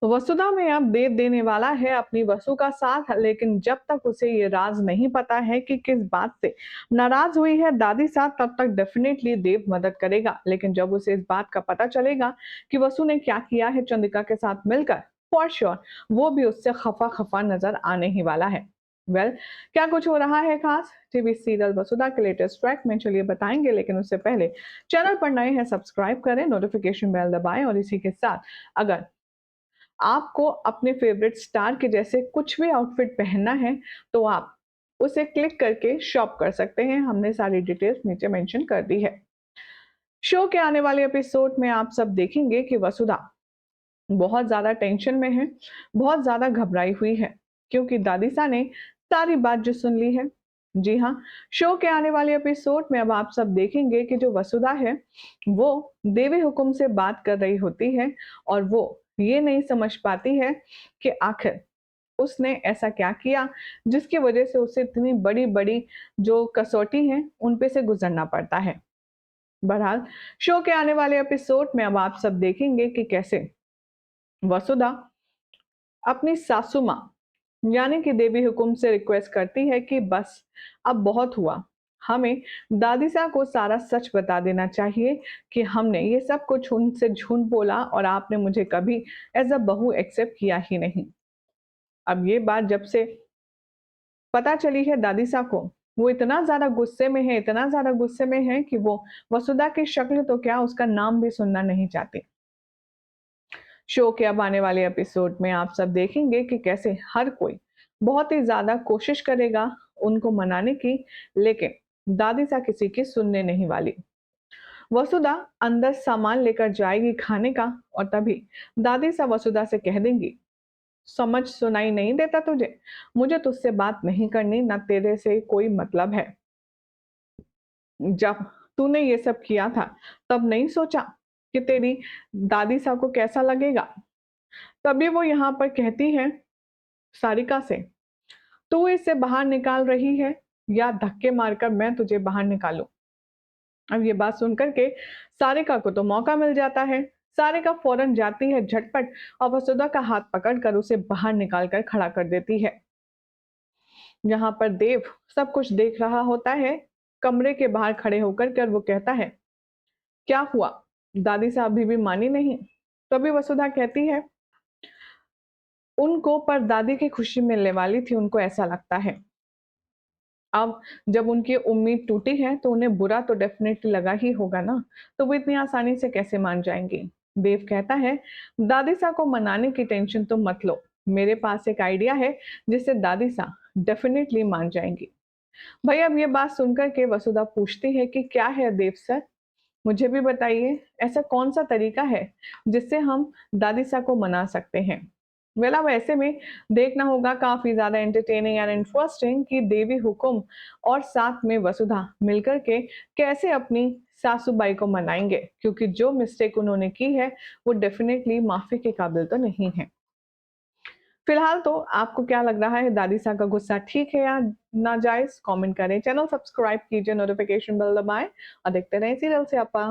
वसुधा में अब देव देने वाला है अपनी वसु का साथ, लेकिन जब तक उसे ये राज नहीं पता है कि किस बात से नाराज हुई है दादी साथ, तब तक डेफिनेटली देव मदद करेगा। लेकिन जब उसे इस बात का पता चलेगा कि वसु ने क्या किया है चंद्रिका के साथ मिलकर, फॉर श्योर वो भी उससे खफा खफा नजर आने ही वाला है। क्या कुछ हो रहा है खास टीवी सीरियल वसुधा के लेटेस्ट ट्रैक में, चलिए बताएंगे। लेकिन उससे पहले चैनल पर नए हैं सब्सक्राइब करें, नोटिफिकेशन बेल दबाएं और इसी के साथ अगर आपको अपने फेवरेट स्टार के जैसे कुछ भी आउटफिट पहनना है तो आप उसे क्लिक करके शॉप कर सकते हैं। हमने सारी डिटेल्स नीचे मेंशन कर दी है। शो के आने वाले एपिसोड में आप सब देखेंगे कि वसुधा बहुत ज्यादा टेंशन में है, बहुत ज्यादा घबराई हुई है, क्योंकि दादीसा ने सारी बात जो सुन ली है। जी हाँ, शो के आने वाले एपिसोड में अब आप सब देखेंगे कि जो वसुधा है वो देवी हुकुम से बात कर रही होती है और वो ये नहीं समझ पाती है कि आखिर उसने ऐसा क्या किया जिसकी वजह से उसे इतनी बड़ी बड़ी जो कसौटी है उन पे से गुजरना पड़ता है। बहरहाल शो के आने वाले एपिसोड में अब आप सब देखेंगे कि कैसे वसुधा अपनी सासू माँ यानी कि देवी हुकुम से रिक्वेस्ट करती है कि बस अब बहुत हुआ, हमें दादीसा को सारा सच बता देना चाहिए कि हमने ये सब कुछ उनसे झूठ बोला और आपने मुझे कभी एज अ बहू एक्सेप्ट किया ही नहीं। अब ये बात जब से पता चली है दादीसा को, वो इतना ज्यादा गुस्से में है, इतना ज्यादा गुस्से में है कि वो वसुधा की शक्ल तो क्या उसका नाम भी सुनना नहीं चाहती। शो के अब आने वाले एपिसोड में आप सब देखेंगे कि कैसे हर कोई बहुत ही ज्यादा कोशिश करेगा उनको मनाने की, लेकिन दादीसा किसी की सुनने नहीं वाली। वसुधा अंदर सामान लेकर जाएगी खाने का और तभी दादीसा वसुधा से कह देंगी, समझ सुनाई नहीं देता तुझे, मुझे तुझसे बात नहीं करनी, ना तेरे से कोई मतलब है। जब तूने ये सब किया था तब नहीं सोचा कि तेरी दादी साहब को कैसा लगेगा। तभी वो यहाँ पर कहती है सारिका से, तू इसे बाहर निकाल रही है या धक्के मारकर मैं तुझे बाहर निकालूं। अब ये बात सुनकर के सारिका को तो मौका मिल जाता है। सारिका फौरन जाती है झटपट और वसुधा का हाथ पकड़कर उसे बाहर निकाल कर खड़ा कर देती है। यहाँ पर देव सब कुछ देख रहा होता है, कमरे के बाहर खड़े होकर कर वो कहता है, क्या हुआ, दादी साहब अभी भी मानी नहीं। तभी वसुधा कहती है, उनको पर दादी की खुशी मिलने वाली थी, उनको ऐसा लगता है। अब जब उनकी उम्मीद टूटी है तो उन्हें बुरा तो डेफिनेटली लगा ही होगा ना, तो वो इतनी आसानी से कैसे मान जाएंगी। देव कहता है, दादी सा को मनाने की टेंशन तो मत लो, मेरे पास एक आइडिया है जिससे दादी सा डेफिनेटली मान जाएंगी। भाई अब ये बात सुनकर के वसुधा पूछती है कि क्या है देव सर, मुझे भी बताइए, ऐसा कौन सा तरीका है जिससे हम दादी सा को मना सकते हैं। अब ऐसे में देखना होगा काफी ज्यादा एंटरटेनिंग एंड इंटरेस्टिंग कि देवी हुकुम और साथ में वसुधा मिलकर के कैसे अपनी सासूबाई को मनाएंगे, क्योंकि जो मिस्टेक उन्होंने की है वो डेफिनेटली माफी के काबिल तो नहीं है। फिलहाल तो आपको क्या लग रहा है, दादी सा का गुस्सा ठीक है या नाजायज, कमेंट करें, चैनल सब्सक्राइब कीजिए, नोटिफिकेशन बेल दबाएं और देखते रहें सीरियल से आपा।